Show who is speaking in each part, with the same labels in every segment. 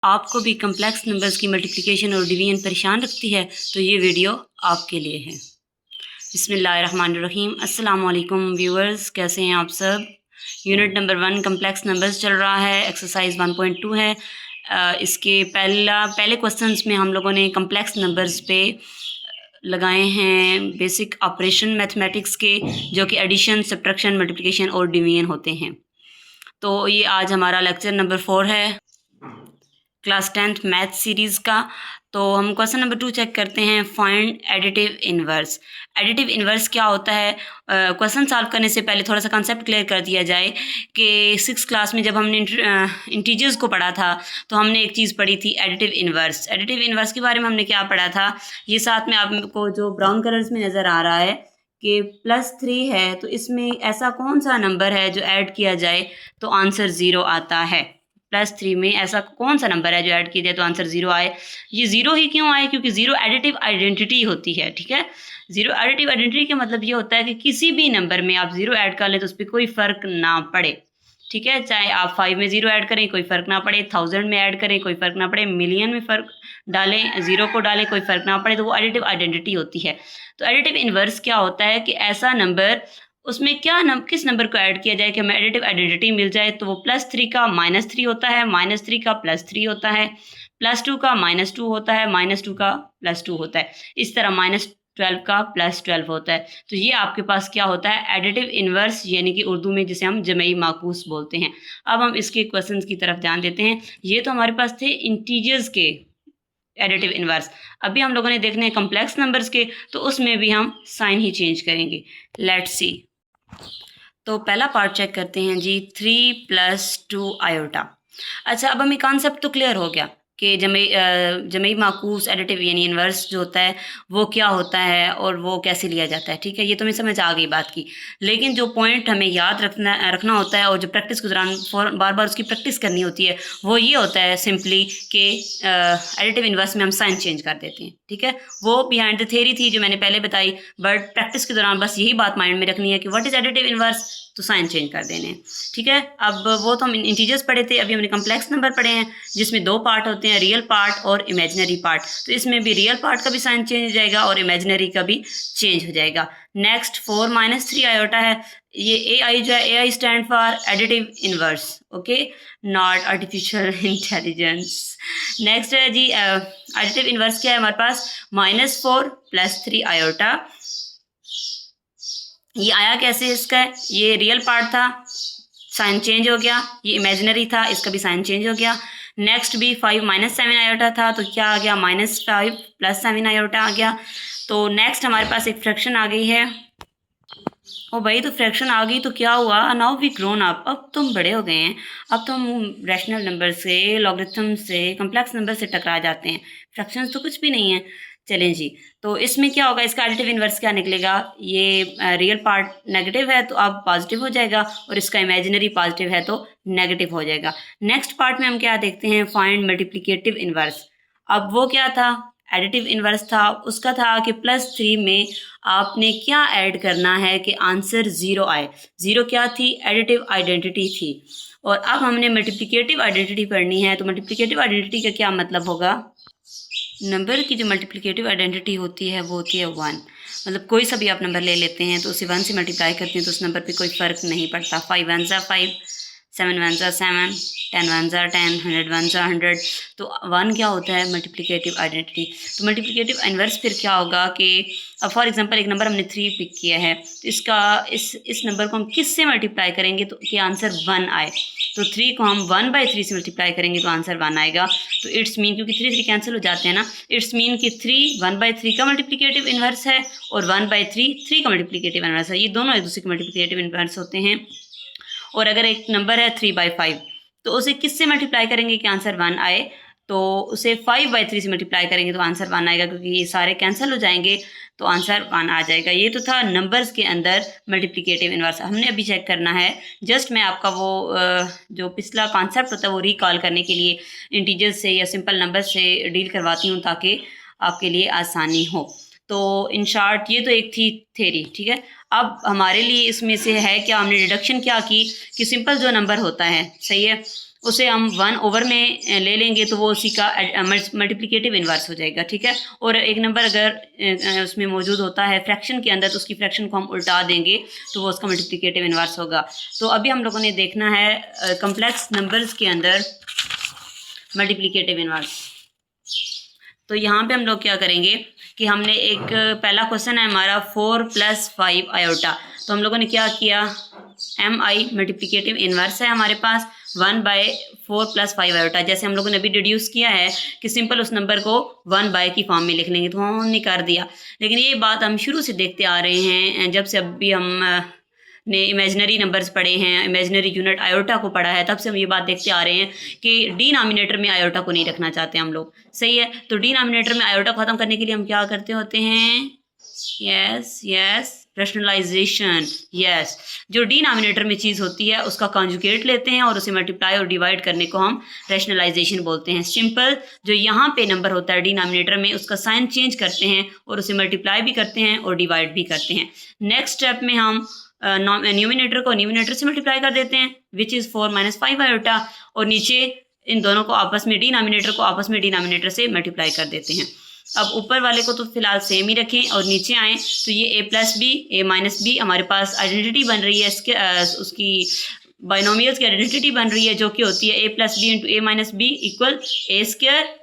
Speaker 1: आपको भी complex numbers की मल्टीप्लिकेशन और डिवीजन परेशान रखती है तो ये वीडियो आपके लिए है। बिस्मिल्लाहिर्रहमानिर्रहीम। अस्सलाम वालेकुम व्यूअर्स, कैसे हैं आप सब। यूनिट नंबर 1 कम्प्लेक्स नंबर्स चल रहा है, एक्सरसाइज 1.2 है। इसके पहले क्वेश्चंस में हम लोगों ने कम्प्लेक्स नंबर्स पे लगाए हैं बेसिक ऑपरेशन मैथमेटिक्स के, जो कि एडिशन, सब्ट्रैक्शन, मल्टीप्लिकेशन और डिवीजन होते हैं। तो ये आज हमारा लेक्चर नंबर 4 है क्लास 10th मैथ सीरीज़ का। तो हम क्वेश्चन नंबर 2 चेक करते हैं, find additive inverse. Additive inverse क्या होता है? क्वेश्चन सॉल्व करने से पहले थोड़ा सा कंसेप्ट क्लियर कर दिया जाए कि 6th क्लास में जब हमने इंटीजर्स को पढ़ा था तो हमने एक चीज़ पढ़ी थी एडिटिव इन्वर्स। एडिटिव इन्वर्स के बारे में हमने क्या पढ़ा था, ये साथ में आपको जो ब्राउन कलर्स में नज़र आ रहा है कि +3 है, तो इसमें ऐसा कौन सा नंबर है जो ऐड किया जाए तो आंसर 0 आता है। +3 में ऐसा कौन सा नंबर है जो ऐड किया जाए तो आंसर 0 आए। ये 0 ही क्यों आए? क्योंकि 0 एडिटिव आइडेंटिटी होती है। ठीक है, 0 एडिटिव आइडेंटिटी का मतलब ये होता है कि किसी भी नंबर में आप 0 ऐड कर लें तो उस पर कोई फ़र्क ना पड़े। ठीक है, चाहे आप 5 में 0 ऐड करें कोई फ़र्क ना पड़े, 1000 में ऐड करें कोई फ़र्क ना पड़े, मिलियन में फ़र्क डालें, 0 को डालें कोई फ़र्क ना पड़े, तो वो एडिटिव आइडेंटिटी होती है। तो एडिटिव इन्वर्स क्या होता है कि ऐसा नंबर, उसमें किस नंबर को ऐड किया जाए कि हमें एडिटिव आइडेंटिटी मिल जाए। तो वो +3 का -3 होता है, -3 का +3 होता है, +2 का -2 होता है, -2 का +2 होता है, इस तरह -12 का +12 होता है। तो ये आपके पास क्या होता है, एडिटिव इन्वर्स, यानी कि उर्दू में जिसे हम जमई माकूस बोलते हैं। अब हम इसके क्वेश्चंस की तरफ ध्यान देते हैं। ये तो हमारे पास थे इंटीजर्स के एडिटिव इन्वर्स। अभी हम लोगों ने देखने हैं कम्प्लेक्स नंबर्स के, तो उसमें भी हम साइन ही चेंज करेंगे। Let's see. तो पहला पार्ट चेक करते हैं जी, 3 + 2 आयोटा। अच्छा, अब हमें कॉन्सेप्ट तो क्लियर हो गया कि जमई माकूस एडिटिव यानी इन्वर्स जो होता है वो क्या होता है और वो कैसे लिया जाता है। ठीक है, ये तो मैं समझ आ गई बात की। लेकिन जो पॉइंट हमें याद रखना होता है और जो प्रैक्टिस के दौरान बार बार उसकी प्रैक्टिस करनी होती है, वो ये होता है सिंपली कि एडिटिव इन्वर्स में हम साइन चेंज कर देते हैं। ठीक है, वो बिहाइंड द थ्योरी थी जो मैंने पहले बताई, बट प्रैक्टिस के दौरान बस यही बात माइंड में रखनी है कि व्हाट इज एडिटिव इन्वर्स, तो साइन चेंज कर देने हैं। ठीक है, अब वो तो हम इंटीजर्स पढ़े थे, अभी हमने कम्प्लेक्स नंबर पढ़े हैं जिसमें 2 पार्ट होते हैं, रियल पार्ट और इमेजिनरी पार्ट। तो इसमें भी रियल पार्ट का भी साइन चेंज हो जाएगा और इमेजिनरी का भी चेंज हो जाएगा। नेक्स्ट 4 - 3 आयोटा है, ये AI जो है, AI stand for additive inverse, okay, not artificial intelligence. Next है जी, एडिटिव इन्वर्स क्या है हमारे पास, -4 + 3 आयोटा। ये आया कैसे इसका, ये रियल पार्ट था, साइन चेंज हो गया, ये इमेजिनरी था, इसका भी साइन चेंज हो गया। नेक्स्ट भी 5 - 7 आयोटा था, तो क्या आ गया, -5 + 7 आयोटा आ गया। तो नेक्स्ट हमारे पास एक फ्रैक्शन आ गई है। ओ भाई, तो फ्रैक्शन आ गई तो क्या हुआ, नाउ वी ग्रोन अप, अब तुम बड़े हो गए हैं, अब तो हम रैशनल नंबर से, लॉगरिथम से, कम्प्लेक्स नंबर से टकरा जाते हैं, फ्रैक्शंस तो कुछ भी नहीं है। चलें जी, तो इसमें क्या होगा, इसका एडिटिव इन्वर्स क्या निकलेगा, ये रियल पार्ट नेगेटिव है तो अब पॉजिटिव हो जाएगा और इसका इमेजिनरी पॉजिटिव है तो नेगेटिव हो जाएगा। नेक्स्ट पार्ट में हम क्या देखते हैं, फाइंड मल्टीप्लिकेटिव इन्वर्स। अब वो क्या था, एडिटिव इन्वर्स था, उसका था कि +3 में आपने क्या ऐड करना है कि आंसर 0 आए। 0 क्या थी, एडिटिव आइडेंटिटी थी। और अब हमने मल्टीप्लिकेटिव आइडेंटिटी पढ़नी है, तो मल्टीप्लिकेटिव आइडेंटिटी का क्या मतलब होगा, नंबर की जो मल्टीप्लिकेटिव आइडेंटिटी होती है वो होती है 1। मतलब कोई सा भी आप नंबर ले लेते हैं तो उसे 1 से मल्टीप्लाई करते हैं तो उस नंबर पे कोई फ़र्क नहीं पड़ता। 5 1 ज़ा 5, 7 1 ज़ा 7, 10 1 ज़ा 10, 100 1 ज़ा 100। तो 1 क्या होता है, मल्टीप्लिकेटिव आइडेंटिटी। तो मल्टीप्लिकेटिव इन्वर्स फिर क्या होगा कि अब फॉर एग्जांपल एक नंबर हमने 3 पिक किया है, तो इसका इस नंबर को हम किस से मल्टीप्लाई करेंगे तो कि आंसर 1 आए। तो 3 को हम 1/3 से मल्टीप्लाई करेंगे तो आंसर 1 आएगा। तो इट्स मीन, क्योंकि 3 3 कैंसिल हो जाते हैं ना, इट्स मीन कि 3 1/3 का मल्टीप्लिकेटिव इन्वर्स है और 1/3 3 का मल्टीप्लिकेटिव इन्वर्स है। ये दोनों एक दूसरे के मल्टीप्लिकेटिव इन्वर्स होते हैं। और अगर एक नंबर है 3/5 तो उसे किससे मल्टीप्लाई करेंगे कि आंसर 1 आए, तो उसे 5/3 से मल्टीप्लाई करेंगे तो आंसर 1 आएगा, क्योंकि ये सारे कैंसिल हो जाएंगे तो आंसर 1 आ जाएगा। ये तो था नंबर्स के अंदर मल्टीप्लिकेटिव इन्वर्स। हमने अभी चेक करना है, जस्ट मैं आपका वो जो पिछला कॉन्सेप्ट होता है वो रिकॉल करने के लिए इंटीजर्स से या सिंपल नंबर से डील करवाती हूँ ताकि आपके लिए आसानी हो। तो इन शॉर्ट ये तो एक थी थेरी। ठीक है, अब हमारे लिए इसमें से है क्या, हमने डिडक्शन क्या की कि सिंपल जो नंबर होता है, सही है, उसे हम 1 ओवर में ले लेंगे तो वो उसी का मल्टीप्लिकेटिव इन्वर्स हो जाएगा, ठीक है। और एक नंबर अगर उसमें मौजूद होता है फ्रैक्शन के अंदर तो उसकी फ्रैक्शन को हम उल्टा देंगे तो वो उसका मल्टीप्लिकेटिव इन्वर्स होगा। तो अभी हम लोगों ने देखना है कम्प्लेक्स नंबर्स के अंदर मल्टीप्लिकेटिव इन्वर्स। तो यहाँ पे हम लोग क्या करेंगे कि हमने एक पहला क्वेश्चन है हमारा 4 + 5 आयोटा। तो हम लोगों ने क्या किया, MI मल्टीप्लिकेटिव इन्वर्स है हमारे पास 1/4 + 5 आयोटा। जैसे हम लोगों ने अभी डिड्यूस किया है कि सिंपल उस नंबर को 1/, की फॉर्म में लिख लेंगे, तो हमने कर दिया। लेकिन ये बात हम शुरू से देखते आ रहे हैं, जब से अभी हम ने इमेजनरी नंबर्स पढ़े हैं, इमेजनरी यूनिट आयोटा को पढ़ा है, तब से हम ये बात देखते आ रहे हैं कि डिनोमिनेटर में आयोटा को नहीं रखना चाहते हम लोग, सही है। तो डिनोमिनेटर में आयोटा ख़त्म करने के लिए हम क्या करते होते हैं, यस रैशनलाइजेशन। यस, जो डिनोमिनेटर में चीज़ होती है उसका कॉन्जुगेट लेते हैं और उसे मल्टीप्लाई और डिवाइड करने को हम रैशनलाइजेशन बोलते हैं। सिंपल जो यहाँ पे नंबर होता है डिनोमिनेटर में उसका साइन चेंज करते हैं और उसे मल्टीप्लाई भी करते हैं और डिवाइड भी करते हैं। नेक्स्ट स्टेप में हम न्यूमिनेटर को न्यूमिनेटर से मल्टीप्लाई कर देते हैं विच इज़ 4 - 5 आयोटा, और नीचे इन दोनों को आपस में डिनोमिनेटर को आपस में डिनोमिनेटर से मल्टीप्लाई कर देते हैं। अब ऊपर वाले को तो फिलहाल सेम ही रखें और नीचे आएँ तो ये a + b a - b हमारे पास आइडेंटिटी बन रही है, इसके उसकी बाइनोमियल्स की आइडेंटिटी बन रही है जो कि होती है a + b × a - b =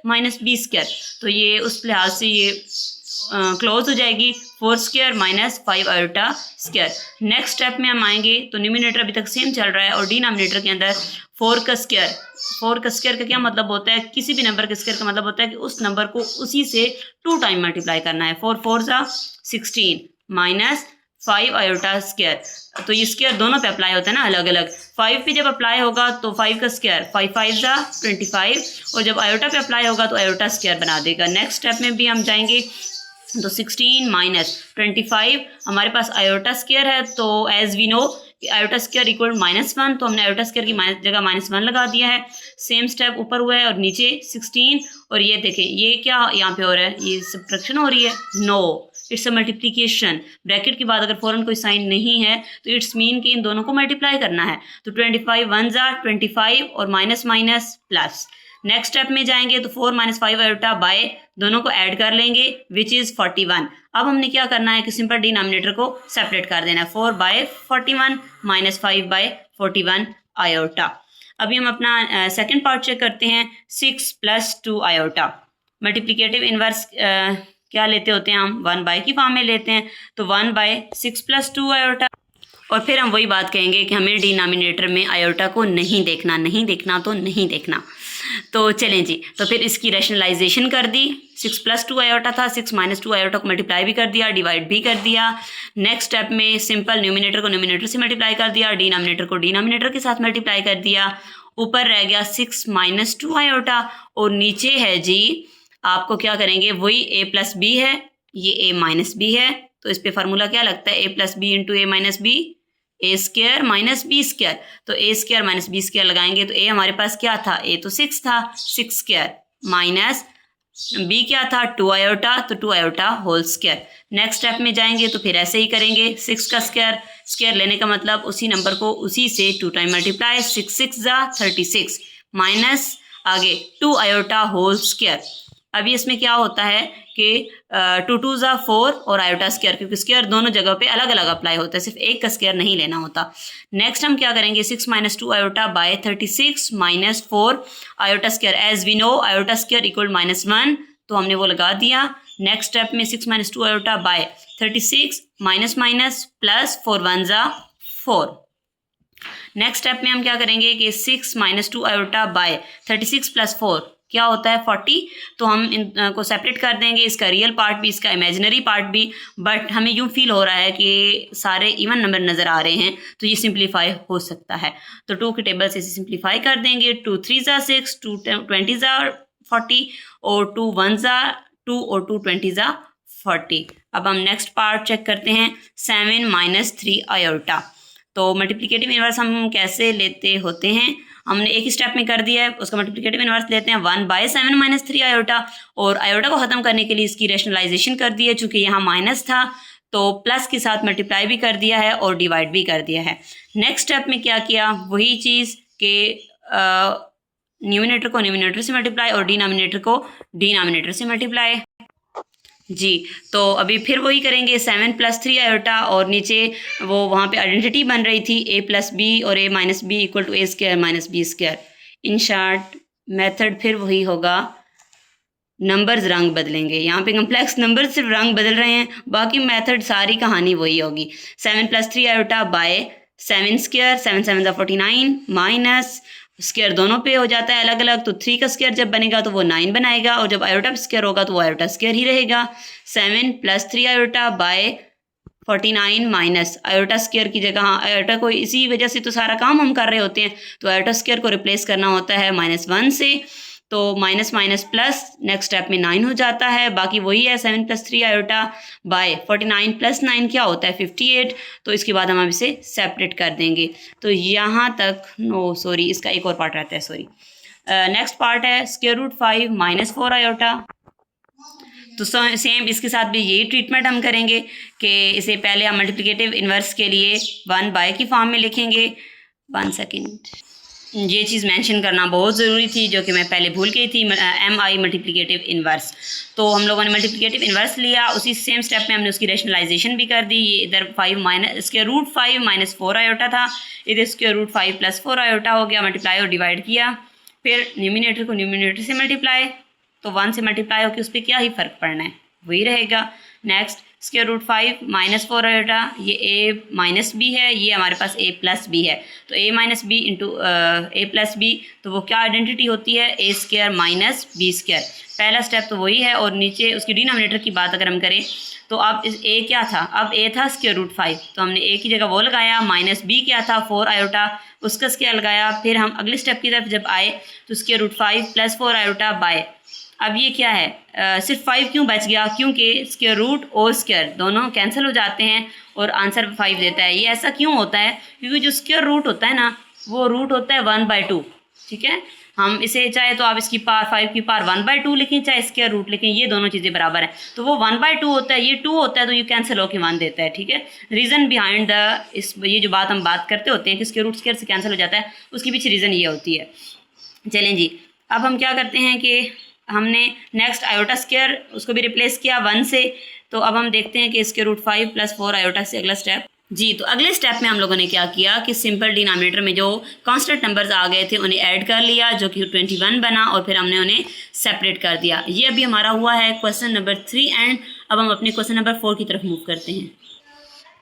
Speaker 1: a² - b²। तो ये उस लिहाज से ये क्लोज हो जाएगी 4² - 5 आयोटा स्क्वायर। नेक्स्ट स्टेप में हम आएंगे तो न्यूमिनेटर अभी तक सेम चल रहा है और डिनोमिनेटर के अंदर 4 का स्क्वायर। 4 का स्क्वायर का क्या मतलब होता है, किसी भी नंबर के स्क्वायर का मतलब होता है कि उस नंबर को उसी से 2 टाइम मल्टीप्लाई करना है। 4 × 4 = 16 - 5 आयोटा स्क्वायर। तो ये स्क्वायर दोनों पे अप्लाई होता है ना अलग अलग। 5 पे जब अप्लाई होगा तो 5 का स्क्वायर 5 × 5 = 25, और जब आयोटा पे अप्लाई होगा तो आयोटा स्क्वायर बना देगा। नेक्स्ट स्टेप में भी हम जाएंगे तो 16 - 25 हमारे पास आयोटा स्क्वायर है, तो as we know iota square equal -1, तो हमने आयोटा स्क्वायर की जगह -1 लगा दिया है। सेम स्टेप ऊपर हुआ है और नीचे 16, और ये देखें ये क्या यहाँ पे हो रहा है, ये सब्ट्रैक्शन हो रही है, no it's a multiplication. Bracket के बाद अगर फौरन कोई साइन नहीं है तो इट्स मीन कि इन दोनों को मल्टीप्लाई करना है। तो 25 1 = 25 और minus minus plus. Next step में जाएंगे तो 4 - 5 आयोटा बाय दोनों को ऐड कर लेंगे विच इज़ 41। अब हमने क्या करना है कि सिंपल डिनोमिनेटर को सेपरेट कर देना है, 4/41 - 5/41 आयोटा। अभी हम अपना सेकंड पार्ट चेक करते हैं, 6 + 2 आयोटा। मल्टीप्लिकेटिव इन्वर्स क्या लेते होते हैं हम, 1/, की फॉर्म में लेते हैं, तो 1/6 + 2 आयोटा। और फिर हम वही बात कहेंगे कि हमें डिनोमिनेटर में आयोटा को नहीं देखना तो नहीं देखना। तो चलें जी, तो फिर इसकी रैशनलाइजेशन कर दी। 6 + 2 आयोटा था, 6 - 2 आयोटा को मल्टीप्लाई भी कर दिया, डिवाइड भी कर दिया। नेक्स्ट स्टेप में सिंपल न्यूमिनेटर को न्यूमिनेटर से मल्टीप्लाई कर दिया, डिनोमिनेटर को डिनोमिनेटर के साथ मल्टीप्लाई कर दिया। ऊपर रह गया 6 - 2 आयोटा, और नीचे है जी आपको क्या करेंगे, वही a + b है, ये a - b है, तो इस पे फार्मूला क्या लगता है, a + b × a - b, a² - b²। तो a² - b² लगाएंगे तो a हमारे पास क्या था, a तो 6 था, 6² माइनस b क्या था 2 आयोटा, तो 2 iota whole square. Next step में जाएंगे तो फिर ऐसे ही करेंगे, 6 का स्क्वायर लेने का मतलब उसी नंबर को उसी से 2 टाइम मल्टीप्लाई, 6 × 6 = 36 माइनस आगे 2 आयोटा होल स्क्वायर। अभी इसमें क्या होता है कि 2 × 2 = 4 और आयोटा स्क्वायर, क्योंकि स्क्वायर दोनों जगह पे अलग अलग अप्लाई होता है, सिर्फ एक का स्क्वायर नहीं लेना होता। नेक्स्ट हम क्या करेंगे, 6 - 2 iota by 36 - 4 iota square. As we know iota square equal -1, तो हमने वो लगा दिया। नेक्स्ट स्टेप में 6 - 2 iota by 36 minus minus plus 4 1 = 4। Next step में हम क्या करेंगे कि 6 - 2 आयोटा बाय 36 + 4 क्या होता है 40, तो हम इन को सेपरेट कर देंगे, इसका रियल पार्ट भी इसका इमेजिनरी पार्ट भी। बट हमें यूँ फील हो रहा है कि सारे इवन नंबर नज़र आ रहे हैं, तो ये सिंप्लीफाई हो सकता है। तो 2 के टेबल से सिंप्लीफाई कर देंगे, 2 3 = 6, 2 20 = 40, और 2 1 = 2 और 2 20 = 40। अब हम नेक्स्ट पार्ट चेक करते हैं, 7 - 3 आयोटा। तो मल्टीप्लिकेटिव इन्वर्स हम कैसे लेते होते हैं, हमने एक ही स्टेप में कर दिया है, उसका मल्टीप्लिकेटिव इन्वर्स लेते हैं 1/7 - 3 आयोटा, और आयोटा को ख़त्म करने के लिए इसकी रैशनलाइजेशन कर दी है, चूँकि यहाँ माइनस था तो प्लस के साथ मल्टीप्लाई भी कर दिया है और डिवाइड भी कर दिया है। नेक्स्ट स्टेप में क्या किया, वही चीज़ के न्यूमिनेटर को न्यूमिनेटर से मल्टीप्लाई और डिनोमिनेटर को डिनोमिनेटर से मल्टीप्लाई। जी, तो अभी फिर वही करेंगे 7 + 3 आयोटा, और नीचे वो वहाँ पे आइडेंटिटी बन रही थी a + b और a - b = a² - b²। In short method फिर वही होगा, नंबर्स रंग बदलेंगे। यहाँ पे कम्प्लेक्स नंबर सिर्फ रंग बदल रहे हैं, बाकी मेथड सारी कहानी वही होगी। 7 + 3 iota by 7 square, 7 7 = 49 minus square दोनों पे हो जाता है अलग अलग, तो 3 का स्क्वायर जब बनेगा तो वो 9 बनाएगा, और जब आयोटा स्क्वायर होगा तो वो आयोटा स्क्वायर ही रहेगा। 7 + 3 iota by 49 minus iota square की जगह, हाँ आयोटा को इसी वजह से तो सारा काम हम कर रहे होते हैं, तो आयोटा स्क्वायर को रिप्लेस करना होता है -1 से, तो minus minus plus next step में 9 हो जाता है। बाकी वही है 7 + 3 आयोटा बाय 49 + 9 क्या होता है 58। तो इसके बाद हम इसे सेपरेट कर देंगे। तो यहाँ तक सॉरी इसका एक और पार्ट रहता है, सॉरी नेक्स्ट पार्ट है √5 - 4 आयोटा। तो सेम इसके साथ भी यही ट्रीटमेंट हम करेंगे कि इसे पहले हम मल्टीप्लिकेटिव इन्वर्स के लिए 1/, की फॉर्म में लिखेंगे। 1 सेकेंड, ये चीज़ मेंशन करना बहुत ज़रूरी थी जो कि मैं पहले भूल गई थी, MI मल्टीप्लिकेटिव इन्वर्स। तो हम लोगों ने मल्टीप्लिकेटिव इन्वर्स लिया, उसी सेम स्टेप में हमने उसकी रेशनलाइजेशन भी कर दी। ये इधर √5 - 4 आयोटा था, इधर √5 + 4 आयोटा हो गया, मल्टीप्लाई और डिवाइड किया, फिर न्यूमिनेटर को न्यूमिनेटर से मल्टीप्लाई, तो 1 से मल्टीप्लाई होकर उस पर क्या ही फ़र्क पड़ना है, वही रहेगा। नेक्स्ट √5 - 4 आयोटा, ये a - b है, ये हमारे पास a + b है, तो a - b × a + b, तो वो क्या आइडेंटिटी होती है a² - b²। पहला स्टेप तो वही है, और नीचे उसकी डिनोमिनेटर की बात अगर हम करें तो अब इस a क्या था, अब a था √5, तो हमने a की जगह वो लगाया, -b क्या था 4 आयोटा, उसका स्क्वायर लगाया। फिर हम अगले स्टेप की तरफ जब आए तो √5 + 4 आयोटा बाय, अब ये क्या है सिर्फ 5 क्यों बच गया, क्योंकि स्क्वायर रूट और स्क्वायर दोनों कैंसिल हो जाते हैं और आंसर 5 देता है। ये ऐसा क्यों होता है, क्योंकि जो स्क्वायर रूट होता है ना वो रूट होता है 1/2, ठीक है। हम इसे चाहे तो आप इसकी पावर 5 की पावर 1/2 लिखें, चाहे स्क्वायर रूट लिखें, ये दोनों चीज़ें बराबर हैं। तो वो 1/2 होता है, ये 2 होता है, तो ये कैंसिल होकर 1 देता है, ठीक है। रीज़न बिहाइंड द ये जो बात हम बात करते होते हैं कि स्क्वायर रूट स्क्वायर से कैंसिल हो जाता है, उसके पीछे रीज़न ये होती है। चलें जी, अब हम क्या करते हैं कि हमने नेक्स्ट आयोटा स्क्वायर उसको भी रिप्लेस किया 1 से, तो अब हम देखते हैं कि इसके √5 + 4 आयोटा से अगला स्टेप। जी, तो अगले स्टेप में हम लोगों ने क्या किया कि सिंपल डिनोमिनेटर में जो कांस्टेंट नंबर्स आ गए थे उन्हें ऐड कर लिया, जो कि 21 बना, और फिर हमने उन्हें सेपरेट कर दिया। ये अभी हमारा हुआ है क्वेश्चन नंबर 3, एंड अब हम अपने क्वेश्चन नंबर 4 की तरफ मूव करते हैं।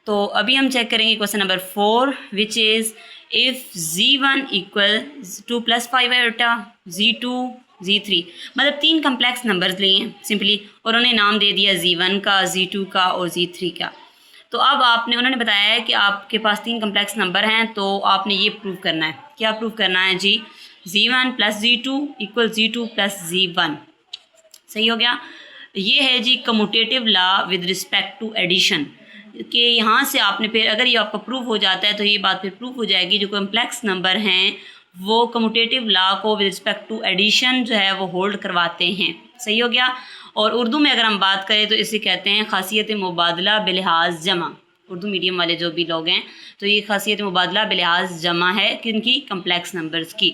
Speaker 1: तो अभी हम चेक करेंगे question number 4, which is if Z1 = 2 + 5 iota, Z2 Z3, मतलब 3 कम्प्लेक्स नंबर्स लिए हैं सिंपली, और उन्हें नाम दे दिया Z1 का, Z2 का और Z3 का। तो अब उन्होंने बताया है कि आपके पास 3 कम्प्लेक्स नंबर हैं, तो आपने ये प्रूव करना है। क्या प्रूव करना है जी, Z1 + Z2 = Z2 + Z1। सही हो गया। ये है जी commutative law with respect to addition, कि यहाँ से आपने फिर अगर ये आपका प्रूव हो जाता है तो ये बात फिर प्रूव हो जाएगी, जो कम्प्लेक्स नंबर हैं वो कम्यूटेटिव लॉ को विद रिस्पेक्ट टू एडिशन जो है वो होल्ड करवाते हैं। सही हो गया। और उर्दू में अगर हम बात करें तो इसे कहते हैं खासियत मुबादला बिलिहाज जमा। उर्दू मीडियम वाले जो भी लोग हैं तो ये खासियत मुबादला बिलिहाज जमा है किनकी, कम्प्लेक्स नंबर्स की।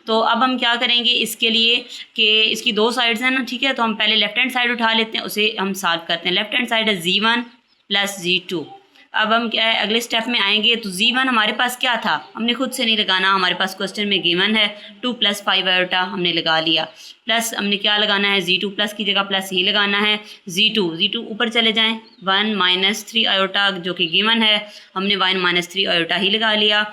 Speaker 1: तो अब हम क्या करेंगे इसके लिए कि इसकी 2 साइड्स हैं ना, ठीक है। तो हम पहले लेफ्ट हैंड साइड उठा लेते हैं, उसे हम सॉल्व करते हैं। लेफ्ट हैंड साइड है Z1 + Z2। अब हम क्या है अगले स्टेप में आएंगे, तो Z1 हमारे पास क्या था, हमने खुद से नहीं लगाना, हमारे पास क्वेश्चन में गिवन है 2 + 5 आयोटा, हमने लगा लिया। प्लस हमने क्या लगाना है, Z2 प्लस की जगह प्लस ही लगाना है। Z2 ऊपर चले जाएं, 1 - 3 आयोटा जो कि गिवन है, हमने 1 - 3 आयोटा ही लगा लिया।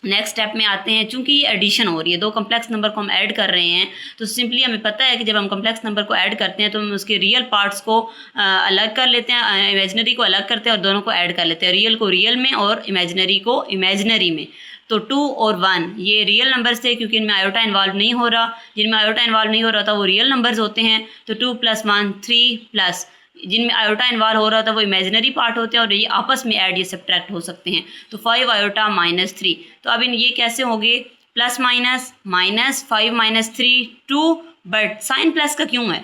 Speaker 1: नेक्स्ट स्टेप में आते हैं, चूंकि ये एडिशन हो रही है, 2 कम्प्लेक्स नंबर को हम ऐड कर रहे हैं, तो सिंपली हमें पता है कि जब हम कम्प्लेक्स नंबर को ऐड करते हैं तो हम उसके रियल पार्ट्स को अलग कर लेते हैं, इमेजिनरी को अलग करते हैं और दोनों को ऐड कर लेते हैं, रियल को रियल में और इमेजिनरी को इमेजिनरी में। तो 2 और 1 ये रियल नंबर्स थे, क्योंकि इनमें आयोटा इन्वॉल्व नहीं हो रहा, जिनमें आयोटा इन्वॉल्व नहीं हो रहा था वो रियल नंबर्स होते हैं। तो 2 + 1 3 प्लस जिनमें आयोटा इन्वॉल्व हो रहा था वो इमेजिनरी पार्ट होते हैं, और ये आपस में ऐड ये सब्ट्रैक्ट हो सकते हैं। तो 5 आयोटा -3, तो अब ये कैसे होंगे, plus minus, -5 - 3 2, but sign plus का क्यों है,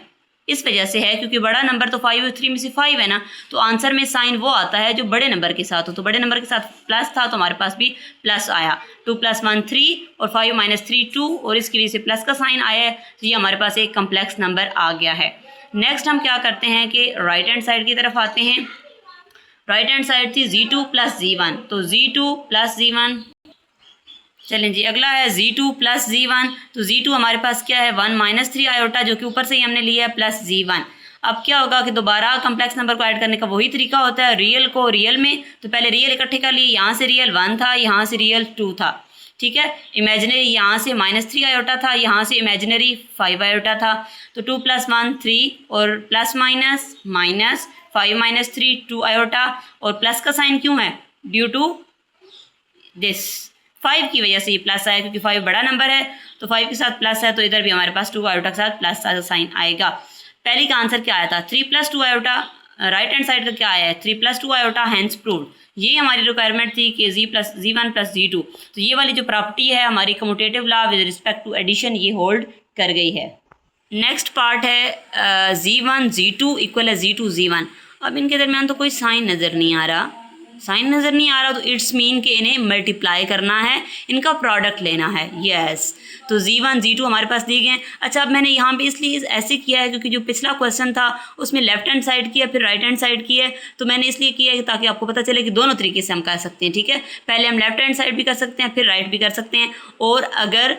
Speaker 1: इस वजह से है क्योंकि बड़ा नंबर तो 5 और 3 में से 5 है ना, तो आंसर में साइन वो आता है जो बड़े नंबर के साथ हो। तो बड़े नंबर के साथ प्लस था तो हमारे पास भी प्लस आया। 2 + 1 3 और 5 - 3 2 और इसकी वजह से प्लस का साइन आया है, तो ये हमारे पास एक कम्प्लेक्स नंबर आ गया है। नेक्स्ट हम क्या करते हैं कि राइट हैंड साइड की तरफ आते हैं। राइट हैंड साइड थी Z2 + Z1, तो Z2 + Z1। चलें जी, अगला है Z2 + Z1। तो Z2 हमारे पास क्या है 1 - 3 आयोटा, जो कि ऊपर से ही हमने लिया है, प्लस Z1। अब क्या होगा कि दोबारा कम्प्लेक्स नंबर को ऐड करने का वही तरीका होता है, रियल को रियल में, तो पहले रियल इकट्ठे कर लिए, यहाँ से रियल 1 था, यहाँ से रियल 2 था, ठीक है। इमेजिनरी यहाँ से -3 आयोटा था, यहाँ से इमेजिनरी 5 आयोटा था। तो 2 + 1 3 और प्लस माइनस माइनस 5 - 3 2 आयोटा, और प्लस का साइन क्यों है, ड्यू टू दिस 5 की वजह से ये प्लस आया, क्योंकि 5 बड़ा नंबर है तो 5 के साथ प्लस है, तो इधर भी हमारे पास 2 आयोटा के साथ प्लस का साइन आएगा। पहली का आंसर क्या आया था 3 + 2 आयोटा, राइट हैंड साइड का क्या आया है 3 + 2 आयोटा, हैंस प्रूव्ड। ये हमारी रिक्वायरमेंट थी कि Z1 + Z2, तो ये वाली जो प्रॉपर्टी है हमारी commutative law with respect to addition ये होल्ड कर गई है। नेक्स्ट पार्ट है Z1 Z2 = Z2 Z1। अब इनके दरमियान तो कोई साइन नज़र नहीं आ रहा, साइन नज़र नहीं आ रहा, तो इट्स मीन कि इन्हें मल्टीप्लाई करना है, इनका प्रोडक्ट लेना है। यस, तो Z1 Z2 हमारे पास दिए गए हैं। अच्छा, अब मैंने यहाँ पे इसलिए ऐसे किया है क्योंकि जो पिछला क्वेश्चन था उसमें लेफ्ट हैंड साइड किया फिर राइट हैंड साइड की है, तो मैंने इसलिए किया है ताकि आपको पता चले कि दोनों तरीके से हम कर सकते हैं, ठीक है। पहले हम लेफ्ट हैंड साइड भी कर सकते हैं, फिर राइट भी कर सकते हैं, और अगर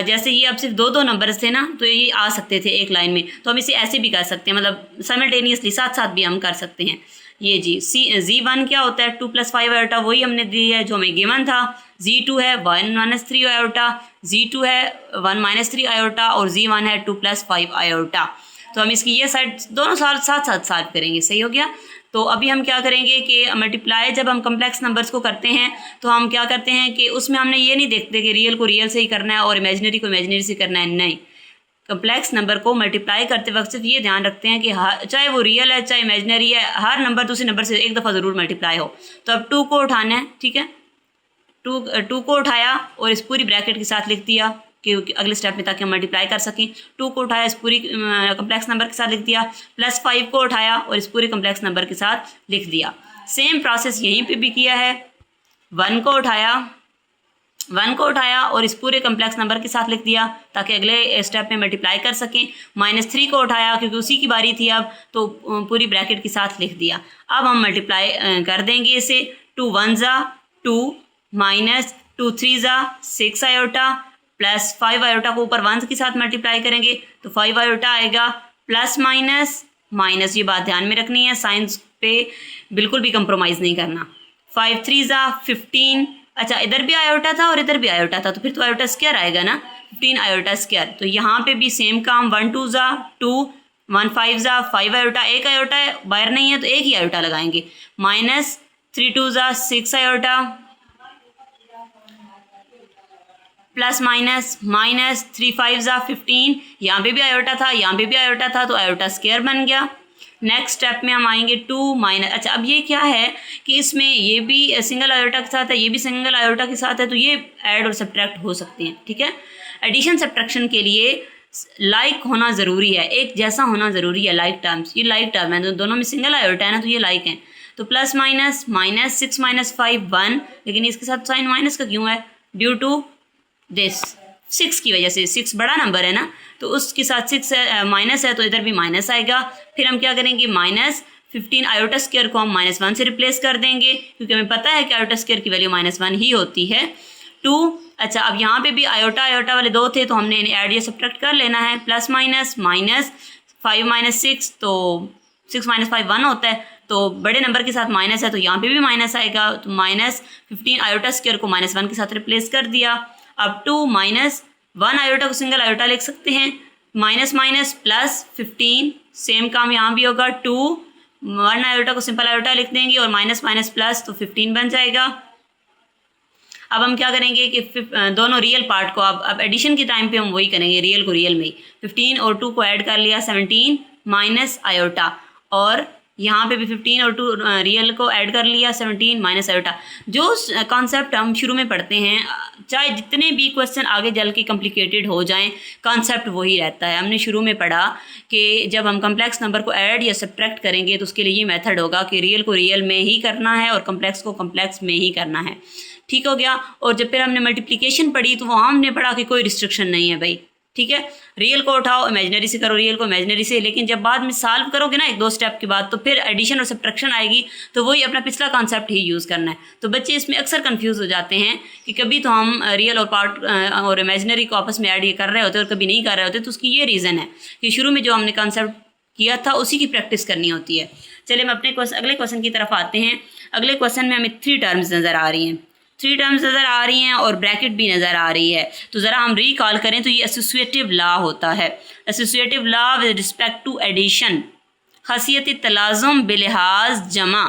Speaker 1: जैसे ये अब सिर्फ दो नंबर थे ना, तो ये आ सकते थे एक लाइन में, तो हम इसे ऐसे भी कर सकते हैं, मतलब साइमल्टेनियसली साथ साथ भी हम कर सकते हैं। ये जी Z1 क्या होता है 2 + 5 आयोटा, वही हमने दी है जो हमें गिवन था। Z2 है 1 - 3 आयोटा, Z2 है 1 - 3 आयोटा, और Z1 है 2 + 5 आयोटा। तो हम इसकी ये साइड दोनों साथ साथ सॉल्व करेंगे, सही हो गया। तो अभी हम क्या करेंगे कि मल्टीप्लाई जब हम कम्प्लेक्स नंबर्स को करते हैं तो हम क्या करते हैं कि उसमें हमने ये नहीं देखते कि रियल को रियल से ही करना है और इमेजिनरी को इमेजिनरी से करना है, नहीं। कम्प्लेक्स नंबर को मल्टीप्लाई करते वक्त सिर्फ ये ध्यान रखते हैं कि चाहे वो रियल है चाहे इमेजिनरी है, हर नंबर दूसरे नंबर से एक दफ़ा ज़रूर मल्टीप्लाई हो। तो अब 2 को उठाना है, ठीक है, 2 को उठाया और इस पूरी ब्रैकेट के साथ लिख दिया कि अगले स्टेप में, ताकि हम मल्टीप्लाई कर सकें। 2 को उठाया इस पूरी कम्प्लेक्स नंबर के साथ लिख दिया, प्लस 5 को उठाया और इस पूरे कम्प्लेक्स नंबर के साथ लिख दिया। सेम प्रोसेस यहीं पे भी किया है, 1 को उठाया और इस पूरे कम्प्लेक्स नंबर के साथ लिख दिया ताकि अगले स्टेप में मल्टीप्लाई कर सकें। -3 को उठाया क्योंकि उसी की बारी थी अब, तो पूरी ब्रैकेट के साथ लिख दिया। अब हम मल्टीप्लाई कर देंगे इसे, 2 × 1 = 2 - 2 × 3 = 6 आयोटा, प्लस 5 आयोटा को ऊपर 1 के साथ मल्टीप्लाई करेंगे तो 5 आयोटा आएगा, प्लस माइनस माइनस, ये बात ध्यान में रखनी है, साइंस पे बिल्कुल भी कंप्रोमाइज़ नहीं करना। 5 × 3 = 15। अच्छा, इधर भी आयोटा था और इधर भी आयोटा था, तो फिर तो आयोटा स्क्वायर आएगा ना, 15 आयोटा स्क्वायर। तो यहाँ पे भी सेम काम, 1 × 2 = 2, 1 × 5 = 5 आयोटा, एक आयोटा बाहर नहीं है तो एक ही आयोटा लगाएंगे, -3 × 2 = 6 आयोटा, प्लस माइनस माइनस 3 × 5 = 15, यहाँ पे भी आयोटा था यहाँ पे भी आयोटा था, तो आयोटा स्क्वायर बन गया। नेक्स्ट स्टेप में हम आएंगे 2 - अच्छा, अब ये क्या है कि इसमें ये भी सिंगल आयोटा के साथ है, ये भी सिंगल आयोटा के साथ है, तो ये ऐड और सब्ट्रैक्ट हो सकते हैं, ठीक है। एडिशन सब्ट्रैक्शन के लिए लाइक होना ज़रूरी है, एक जैसा होना ज़रूरी है, लाइक टर्म्स, ये लाइक टर्म है, तो दोनों में सिंगल आयोटा है ना, तो ये लाइक हैं। तो प्लस माइनस माइनस 6 - 5 1, लेकिन इसके साथ साइन माइनस का क्यों है, ड्यू टू दिस 6 की वजह से, 6 बड़ा नंबर है ना, तो उसके साथ 6 माइनस है तो इधर भी माइनस आएगा। फिर हम क्या करेंगे, -15 आयोटा स्क्वायर को हम -1 से रिप्लेस कर देंगे, क्योंकि हमें पता है कि आयोटा स्क्वायर की वैल्यू -1 ही होती है। 2, अच्छा, अब यहाँ पे भी आयोटा वाले 2 थे तो हमने इन्हें ऐड या सब्ट्रैक्ट कर लेना है, प्लस माइनस माइनस 5 - 6, तो 6 - 5 1 होता है, तो बड़े नंबर के साथ माइनस है तो यहाँ पे भी माइनस आएगा, तो -15 आयोटा स्क्वायर को -1 के साथ रिप्लेस कर दिया। अब 2 - 1 आयोटा को सिंगल आयोटा लिख सकते हैं, माइनस माइनस प्लस 15, सेम काम यहाँ भी होगा, 2 1 आयोटा को सिंपल आयोटा लिख देंगे और माइनस माइनस प्लस, तो 15 बन जाएगा। अब हम क्या करेंगे कि दोनों रियल पार्ट को अब एडिशन के टाइम पे हम वही करेंगे, रियल को रियल में ही, 15 और 2 को ऐड कर लिया, 17 माइनस आयोटा, और यहाँ पे भी 15 और 2 रियल को ऐड कर लिया, 17 माइनस आयोटा। जो कॉन्सेप्ट हम शुरू में पढ़ते हैं चाहे जितने भी क्वेश्चन आगे चल के कॉम्प्लिकेटेड हो जाएं, कॉन्सेप्ट वही रहता है। हमने शुरू में पढ़ा कि जब हम कम्प्लेक्स नंबर को ऐड या सब्ट्रैक्ट करेंगे तो उसके लिए ये मेथड होगा कि रियल को रियल में ही करना है और कम्प्लेक्स को कम्प्लेक्स में ही करना है। ठीक हो गया। और जब फिर हमने मल्टीप्लिकेशन पढ़ी तो वहाँ हमने पढ़ा कि कोई रिस्ट्रिक्शन नहीं है भाई, ठीक है, रियल को उठाओ इमेजिनरी से करो, रियल को इमेजिनरी से। लेकिन जब बाद में सॉल्व करोगे ना 1-2 स्टेप के बाद, तो फिर एडिशन और सब्ट्रैक्शन आएगी, तो वही अपना पिछला कॉन्सेप्ट ही यूज़ करना है। तो बच्चे इसमें अक्सर कंफ्यूज हो जाते हैं कि कभी तो हम रियल और पार्ट और इमेजिनरी को आपस में ऐड ये कर रहे होते और कभी नहीं कर रहे होते। तो उसकी ये रीज़न है कि शुरू में जो हमने कॉन्सेप्ट किया था उसी की प्रैक्टिस करनी होती है। चलिए हम अपने अगले क्वेश्चन की तरफ आते हैं। अगले क्वेश्चन में हमें 3 टर्म्स नज़र आ रही हैं, 3 टर्म्स नज़र आ रही हैं और ब्रैकेट भी नज़र आ रही है। तो ज़रा हम रिकॉल करें तो ये एसोसिएटिव लॉ होता है। Associative law with respect to addition, खासियत तलाज़ुम बिलिहाज जमा,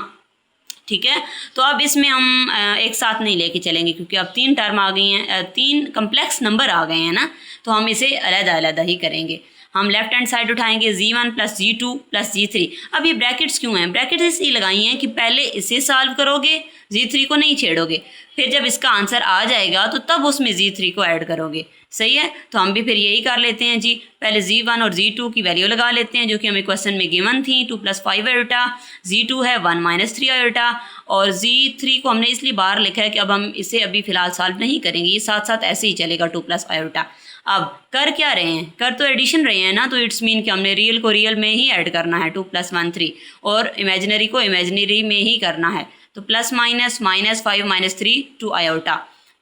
Speaker 1: ठीक है। तो अब इसमें हम एक साथ नहीं लेके चलेंगे क्योंकि अब 3 टर्म आ गई हैं, 3 कम्प्लेक्स नंबर आ गए हैं ना, तो हम इसे अलग-अलग ही करेंगे। हम लेफ्ट हैंड साइड उठाएंगे g1 + g2 + g3। अब ये ब्रैकेट्स क्यों हैं? ब्रैकेट्स इसलिए लगाई हैं कि पहले इसे सॉल्व करोगे, g3 को नहीं छेड़ोगे, फिर जब इसका आंसर आ जाएगा तो तब उसमें g3 को ऐड करोगे। सही है, तो हम भी फिर यही कर लेते हैं जी। पहले g1 और g2 की वैल्यू लगा लेते हैं जो कि हमें क्वेश्चन में गिवन थी, 2 + 5 आयोटा, g2 है 1 - 3 आयोटा, और g3 को हमने इसलिए बाहर लिखा है कि अब हम इसे अभी फ़िलहाल सॉल्व नहीं करेंगे, ये साथ साथ ऐसे ही चलेगा 2 + आयोटा। अब कर क्या रहे हैं? कर तो एडिशन रहे हैं ना, तो इट्स मीन कि हमने रियल को रियल में ही ऐड करना है, 2 + 1 3, और इमेजिनरी को इमेजिनरी में ही करना है। तो प्लस माइनस -5 - 3 2 आयोटा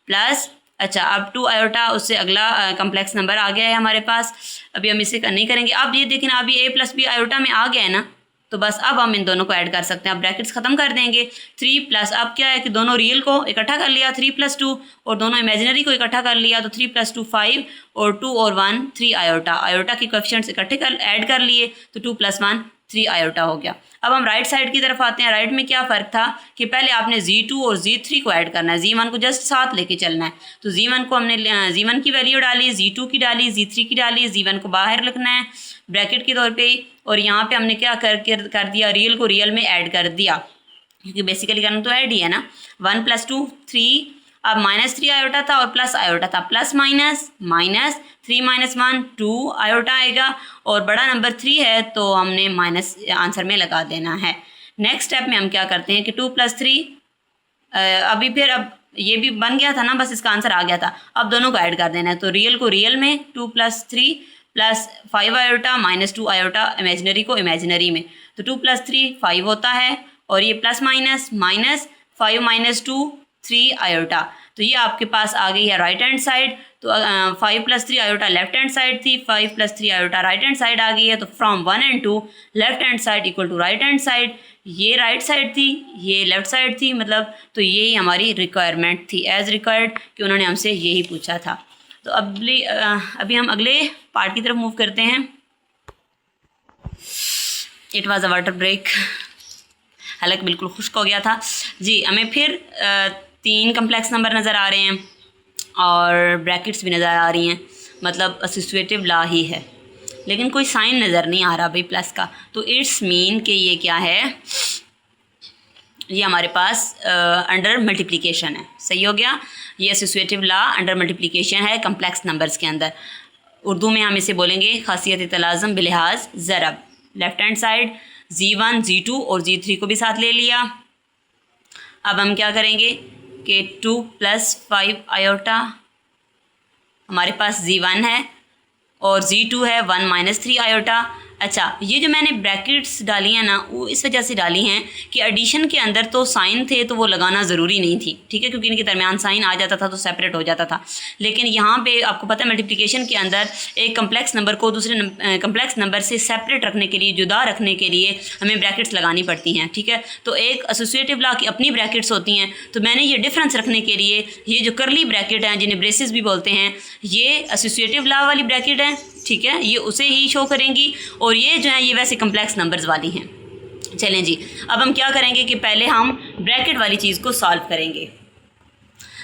Speaker 1: प्लस, अच्छा अब 2 आयोटा, उससे अगला कम्प्लेक्स नंबर आ गया है हमारे पास। अभी हम इसे नहीं करेंगे। अब ये देखिए ना, अभी a + b आयोटा में आ गया है ना, तो बस अब हम इन दोनों को ऐड कर सकते हैं। अब ब्रैकेट्स ख़त्म कर देंगे। 3 प्लस, अब क्या है कि दोनों रियल को इकट्ठा कर लिया 3 + 2, और दोनों इमेजिनरी को इकट्ठा कर लिया, तो 3 + 2 5, और 2 और 1 3 आयोटा। आयोटा के कोएफिशिएंट्स इकट्ठे कर ऐड कर लिए, तो 2 + 1 3 आयोटा हो गया। अब हम राइट साइड की तरफ आते हैं। राइट में क्या फ़र्क था कि पहले आपने g2 और g3 को ऐड करना है, g1 को जस्ट साथ लेके चलना है। तो g1 को हमने g1 की वैल्यू डाली, g2 की डाली, g3 की डाली, g1 को बाहर लिखना है ब्रैकेट के तौर पे, और यहाँ पे हमने क्या कर दिया, रियल को रियल में ऐड कर दिया, क्योंकि बेसिकली करना तो ऐड ही है ना। 1 + 2 3, अब -3 आयोटा था और प्लस आयोटा था, प्लस माइनस माइनस 3 - 1 2 आयोटा आएगा, और बड़ा नंबर 3 है तो हमने माइनस आंसर में लगा देना है। नेक्स्ट स्टेप में हम क्या करते हैं कि 2 + 3, अभी फिर अब ये भी बन गया था ना, बस इसका आंसर आ गया था। अब दोनों को ऐड कर देना है, तो रियल को रियल में 2 + 3 + 5 आयोटा -2 आयोटा, इमेजिनरी को इमेजिनरी में, तो 2 + 3 5 होता है, और ये प्लस माइनस माइनस 5 - 2 3 आयोटा। तो ये आपके पास आ गई है राइट हैंड साइड। तो 5 + 3 आयोटा लेफ्ट हैंड साइड थी, 5 + 3 आयोटा राइट हैंड साइड आ गई है। तो from 1 and 2 left hand side equal to right hand side, ये राइट साइड थी, ये लेफ्ट साइड थी, मतलब तो यही हमारी रिक्वायरमेंट थी, एज रिक्वायर्ड, कि उन्होंने हमसे यही पूछा था। तो अभी हम अगले पार्ट की तरफ मूव करते हैं। It was a water break, हालांकि बिल्कुल खुश्क हो गया था जी। हमें फिर 3 कम्प्लेक्स नंबर नज़र आ रहे हैं और ब्रैकेट्स भी नज़र आ रही हैं, मतलब एसोसिएटिव लॉ ही है, लेकिन कोई साइन नज़र नहीं आ रहा भाई प्लस का। तो इट्स मीन कि ये क्या है, ये हमारे पास अंडर मल्टीप्लिकेशन है। सही हो गया, ये एसोसिएटिव लॉ अंडर मल्टीप्लिकेशन है कम्प्लेक्स नंबर्स के अंदर। उर्दू में हम इसे बोलेंगे खासियत तलाज़ुम बिलिहाज ज़रब। Left hand side g1 g2 और g3 को भी साथ ले लिया। अब हम क्या करेंगे कि 2 + 5 आयोटा, हमारे पास g1 है और g2 है 1 - 3 आयोटा। अच्छा, ये जो मैंने ब्रैकेट्स डाली हैं ना, वो इस वजह से डाली हैं कि एडिशन के अंदर तो साइन थे तो वो लगाना ज़रूरी नहीं थी, ठीक है, क्योंकि इनके दरमियान साइन आ जाता था तो सेपरेट हो जाता था। लेकिन यहाँ पे आपको पता है मल्टीप्लिकेशन के अंदर एक कम्प्लेक्स नंबर को दूसरे कम्प्लेक्स नंबर से सेपरेट रखने के लिए, जुदा रखने के लिए हमें ब्रैकेट्स लगानी पड़ती हैं, ठीक है। तो एक एसोसिएटिव लॉ की अपनी ब्रैकेट्स होती हैं, तो मैंने ये डिफरेंस रखने के लिए ये जो करली ब्रैकेट हैं, जिन्हें ब्रेसेस भी बोलते हैं, ये एसोसिएटिव लॉ वाली ब्रैकेट है, ठीक है, ये उसे ही शो करेंगी, और ये जो है ये वैसे कम्प्लेक्स नंबर्स वाली हैं। चलें जी, अब हम क्या करेंगे कि पहले हम ब्रैकेट वाली चीज़ को सॉल्व करेंगे।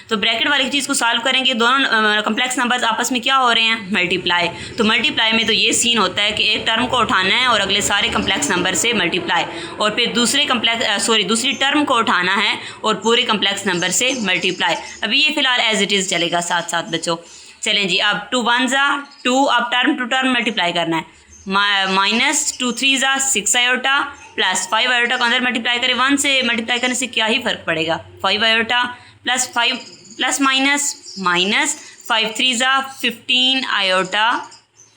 Speaker 1: तो ब्रैकेट वाली चीज़ को सॉल्व करेंगे, दोनों कम्प्लेक्स नंबर्स आपस में क्या हो रहे हैं, मल्टीप्लाई। तो मल्टीप्लाई में तो ये सीन होता है कि एक टर्म को उठाना है और अगले सारे कम्प्लेक्स नंबर से मल्टीप्लाई, और फिर दूसरी टर्म को उठाना है और पूरे कम्प्लेक्स नंबर से मल्टीप्लाई। अभी ये फिलहाल एज इट इज़ चलेगा साथ साथ बच्चों। चलें जी, अब 2 1 ज़ा 2, अब टर्म टू टर्म मल्टीप्लाई करना है। माइनस 2 3 ज़ा 6 आयोटा प्लस 5 आयोटा को अंदर मल्टीप्लाई करें। 1 से मल्टीप्लाई करने से क्या ही फ़र्क पड़ेगा, 5 आयोटा प्लस 5 प्लस माइनस 5 3 ज़ा 15 आयोटा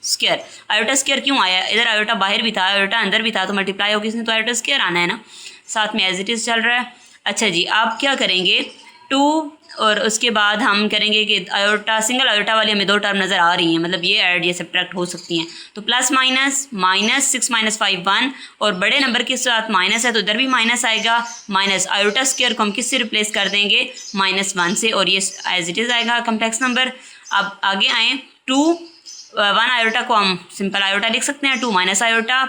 Speaker 1: स्क्वायर। आयोटा स्क्वायर क्यों आया, इधर आयोटा बाहर भी था, आयोटा अंदर भी था, तो मल्टीप्लाई होगी इसमें, तो आयोटा स्क्वायर आना है ना, साथ में एज इट इज़ चल रहा है। अच्छा जी, आप क्या करेंगे 2, और उसके बाद हम करेंगे कि आयोटा सिंगल आयोटा वाली हमें 2 टर्म नज़र आ रही हैं, मतलब ये ऐड ये सब्ट्रैक्ट हो सकती हैं। तो प्लस माइनस 6 माइनस 5 1, और बड़े नंबर के साथ माइनस है तो इधर भी माइनस आएगा। माइनस आयोटा स्क्वायर को हम किससे रिप्लेस कर देंगे, -1 से, और ये एज इट इज़ आएगा कम्प्लेक्स नंबर। अब आगे आएँ 2 1 आयोटा को हम सिंपल आयोटा लिख सकते हैं, 2 माइनस आयोटा,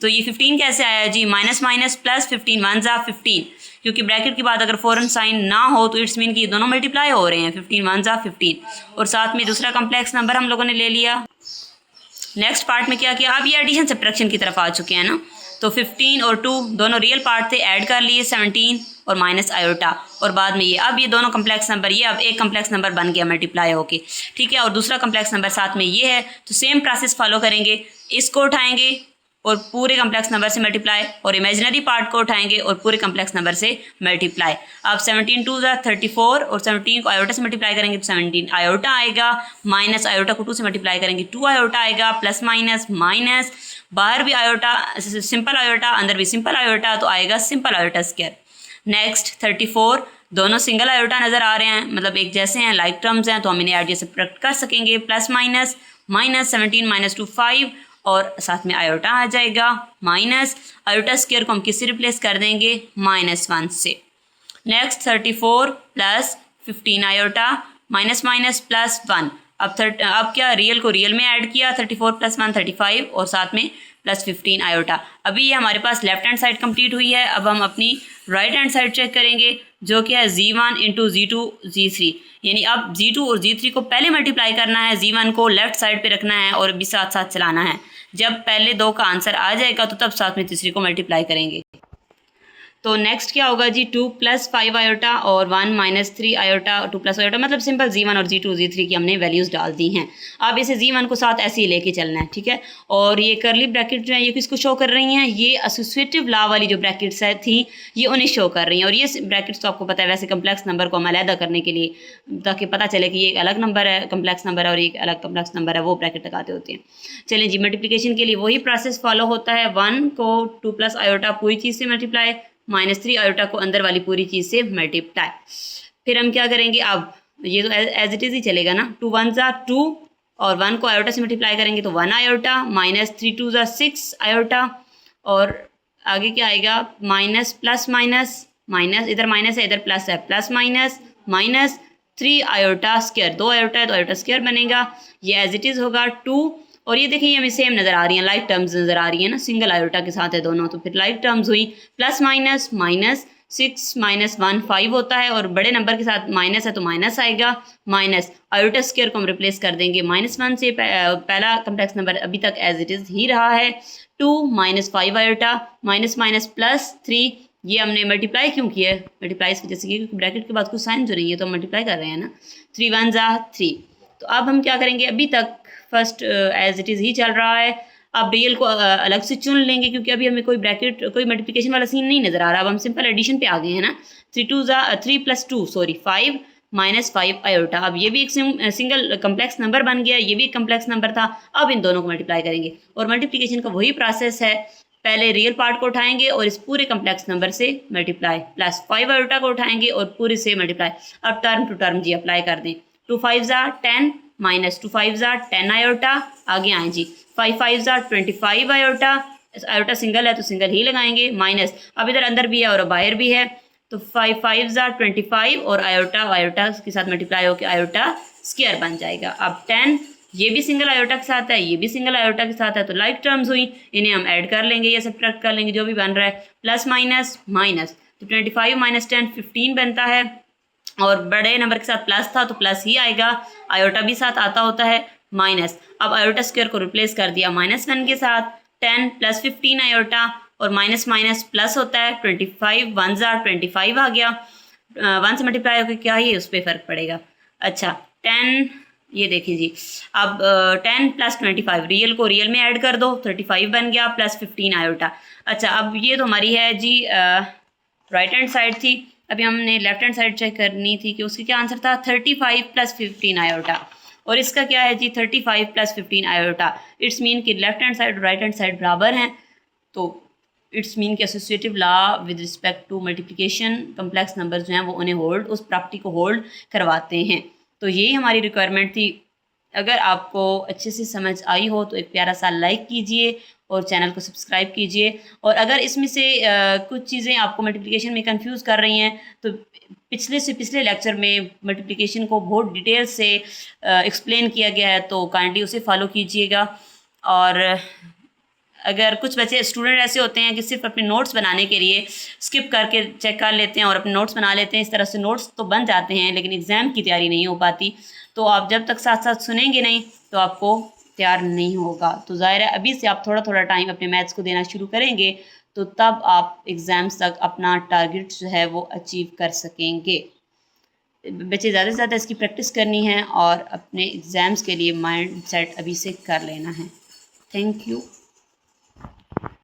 Speaker 1: तो ये 15 कैसे आया जी, माइनस माइनस प्लस 15 1 ज़ा 15, क्योंकि ब्रैकेट के बाद अगर फ़ौरन साइन ना हो तो इट्स मीन कि ये दोनों मल्टीप्लाई हो रहे हैं, 15 1 ज़ा 15, और साथ में दूसरा कम्प्लेक्स नंबर हम लोगों ने ले लिया। नेक्स्ट पार्ट में क्या किया, अब ये एडिशन सब्ट्रैक्शन की तरफ आ चुके हैं ना, तो 15 और 2 दोनों रियल पार्ट थे, ऐड कर लिए 17 और माइनस आयोटा, और बाद में ये अब ये दोनों कम्प्लेक्स नंबर, ये अब एक कम्प्लेक्स नंबर बन गया मल्टीप्लाई होके, ठीक है, और दूसरा कम्प्लेक्स नंबर साथ में ये है। तो सेम प्रोसेस फॉलो करेंगे, इसको उठाएंगे और पूरे कम्प्लेक्स नंबर से मल्टीप्लाई, और इमेजिनरी पार्ट को उठाएंगे और पूरे कम्प्लेक्स नंबर से मल्टीप्लाई। अब 17 2 ज़ा 34, और 17 को आयोटा से मल्टीप्लाई करेंगे तो 17 आयोटा आएगा, माइनस आयोटा को 2 से मल्टीप्लाई करेंगे 2 आयोटा आएगा, प्लस माइनस माइनस, बाहर भी आयोटा सिंपल आयोटा, अंदर भी सिंपल आयोटा, तो आएगा सिंपल आयोटा स्क्वायर। नेक्स्ट 34, दोनों सिंगल आयोटा नज़र आ रहे हैं, मतलब एक जैसे हैं, लाइक टर्म्स हैं, तो हम इन्हें ऐड जैसे सब्ट्रैक्ट कर सकेंगे। प्लस माइनस 17 - 2 5, और साथ में आयोटा आ जाएगा, माइनस आयोटा स्क्वायर को हम किससे रिप्लेस कर देंगे, -1 से। Next 34 plus 15 iota, minus minus plus 1, अब क्या रियल को रियल में ऐड किया, 34 + 1 35, और साथ में प्लस 15 आयोटा। अभी ये हमारे पास लेफ्ट हैंड साइड कंप्लीट हुई है। अब हम अपनी राइट हैंड साइड चेक करेंगे, जो कि है Z1 × Z2 Z3, यानी अब Z2 और Z3 को पहले मल्टीप्लाई करना है, Z1 को लेफ्ट साइड पे रखना है और भी साथ साथ चलाना है। जब पहले 2 का आंसर आ जाएगा तो तब साथ में तीसरी को मल्टीप्लाई करेंगे। तो नेक्स्ट क्या होगा जी, 2 + 5 आयोटा और 1 - 3 आयोटा, 2 + आयोटा, मतलब सिंपल Z1 और Z2 Z3 की हमने वैल्यूज़ डाल दी हैं। अब इसे Z1 को साथ ऐसे ही लेके चलना है, ठीक है। और ये करली ब्रैकेट जो है ये किसको शो कर रही हैं, ये एसोसिएटिव लॉ वाली जो ब्रैकेट्स है थी ये उन्हें शो कर रही हैं। और ये ब्रैकेट्स तो आपको पता है वैसे कम्प्लेक्स नंबर को हम अलहदा करने के लिए, ताकि पता चले कि ये एक अलग नंबर है, कम्प्लेक्स नंबर है, और एक अलग कम्प्लेक्स नंबर है, वो ब्रैकेट लगाते होते हैं। चलें जी, मल्टीप्लिकेशन के लिए वही प्रोसेस फॉलो होता है, 1 को 2 + आयोटा पूरी चीज़ से मल्टीप्लाई, -3 आयोटा को अंदर वाली पूरी चीज़ से मल्टीप्लाई। फिर हम क्या करेंगे, अब ये तो एज इट इज़ ही चलेगा ना, 2 1 ज़ा 2, और 1 को आयोटा से मल्टीप्लाई करेंगे तो 1 आयोटा, -3 2 ज़ा 6 आयोटा, और आगे क्या आएगा, माइनस प्लस माइनस माइनस, इधर माइनस है इधर प्लस है, plus minus 3 iota square, 2 iota है तो आयोटा स्क्वायर बनेगा, ये एज इट इज़ होगा 2। और ये देखिए हमें सेम नज़र आ रही हैं, लाइक टर्म्स नज़र आ रही है ना, सिंगल आयोटा के साथ है दोनों, तो फिर लाइक टर्म्स हुई। प्लस माइनस -6 - 1 5 होता है, और बड़े नंबर के साथ माइनस है तो माइनस आएगा, माइनस आयोटा स्क्वायर को हम रिप्लेस कर देंगे -1 से। पहला कम्प्लेक्स नंबर अभी तक एज इट इज़ ही रहा है, 2 - 5 आयोटा, माइनस प्लस 3, ये हमने मल्टीप्लाई क्यों किया है, मल्टीप्लाई इसकी वजह से क्योंकि ब्रैकेट के बाद कुछ साइन जो नहीं है तो हम मल्टीप्लाई कर रहे हैं ना, 3 1 ज़ा 3। तो अब हम क्या करेंगे, अभी तक फर्स्ट एज इट इज़ ही चल रहा है, अब रियल को अलग से चुन लेंगे क्योंकि अभी हमें कोई ब्रैकेट कोई मल्टीप्लिकेशन वाला सीन नहीं नज़र आ रहा। अब हम सिंपल एडिशन पे आ गए हैं ना, 3 + 2 5 - 5 आयोटा। अब ये भी एक सिंगल कम्प्लेक्स नंबर बन गया, ये भी एक कम्प्लेक्स नंबर था। अब इन दोनों को मल्टीप्लाई करेंगे, और मल्टीप्लिकेशन का वही प्रोसेस है, पहले रियल पार्ट को उठाएंगे और इस पूरे कम्प्लेक्स नंबर से मल्टीप्लाई, प्लस 5 आयोटा को उठाएंगे और पूरे से मल्टीप्लाई। अब टर्म टू टर्म जी अप्लाई कर दें, 2 5 ज़ा 10 -2 5 ज़ा 10 आयोटा, आगे आए जी 5 5 ज़ा 25 आयोटा, आयोटा सिंगल है तो सिंगल ही लगाएंगे, माइनस अब इधर अंदर भी है और बाहर भी है, तो 5 5 ज़ा 25, और आयोटा के साथ मल्टीप्लाई होकर आयोटा स्क्वायर बन जाएगा। अब 10 ये भी सिंगल आयोटा के साथ है, ये भी सिंगल आयोटा के साथ है, तो लाइक टर्म्स हुई, इन्हें हम ऐड कर लेंगे या सब्ट्रैक्ट कर लेंगे, जो भी बन रहा है, प्लस माइनस, तो 25 - 10 15 बनता है, और बड़े नंबर के साथ प्लस था तो प्लस ही आएगा, आयोटा भी साथ आता होता है माइनस। अब आयोटा स्क्वायर को रिप्लेस कर दिया -1 के साथ, 10 + 15 आयोटा, और माइनस माइनस प्लस होता है 25, 1 जार 25 आ गया, 1 से मल्टीप्लाई होकर क्या ही उस पर फ़र्क पड़ेगा। अच्छा 10, ये देखिए जी, अब 10 + 25, रियल को रियल में ऐड कर दो, 35 बन गया, + 15 आयोटा। अच्छा अब ये तो हमारी है जी राइट हैंड साइड थी, अभी हमने लेफ्ट हैंड साइड चेक करनी थी कि उसका क्या आंसर था, 35 + 15 आयोटा, और इसका क्या है जी 35 + 15 आयोटा। इट्स मीन कि लेफ्ट हैंड साइड और राइट हैंड साइड बराबर हैं, तो इट्स मीन कि associative law with respect to multiplication complex number जो हैं वो उन्हें होल्ड, उस प्रॉपर्टी को होल्ड करवाते हैं। तो यही हमारी रिक्वायरमेंट थी। अगर आपको अच्छे से समझ आई हो तो एक प्यारा सा लाइक कीजिए और चैनल को सब्सक्राइब कीजिए। और अगर इसमें से कुछ चीज़ें आपको मल्टीप्लिकेशन में कंफ्यूज कर रही हैं तो पिछले लेक्चर में मल्टीप्लिकेशन को बहुत डिटेल से एक्सप्लेन किया गया है, तो काइंडली उसे फॉलो कीजिएगा। और अगर कुछ बच्चे स्टूडेंट ऐसे होते हैं कि सिर्फ अपने नोट्स बनाने के लिए स्किप करके चेक कर लेते हैं और अपने नोट्स बना लेते हैं, इस तरह से नोट्स तो बन जाते हैं लेकिन एग्ज़ाम की तैयारी नहीं हो पाती, तो आप जब तक साथ साथ सुनेंगे नहीं तो आपको तैयार नहीं होगा। तो ज़ाहिर है अभी से आप थोड़ा थोड़ा टाइम अपने मैथ्स को देना शुरू करेंगे तो तब आप एग्ज़ाम्स तक अपना टारगेट जो है वो अचीव कर सकेंगे। बच्चे ज़्यादा से ज़्यादा इसकी प्रैक्टिस करनी है और अपने एग्ज़ाम्स के लिए माइंड सेट अभी से कर लेना है। Thank you.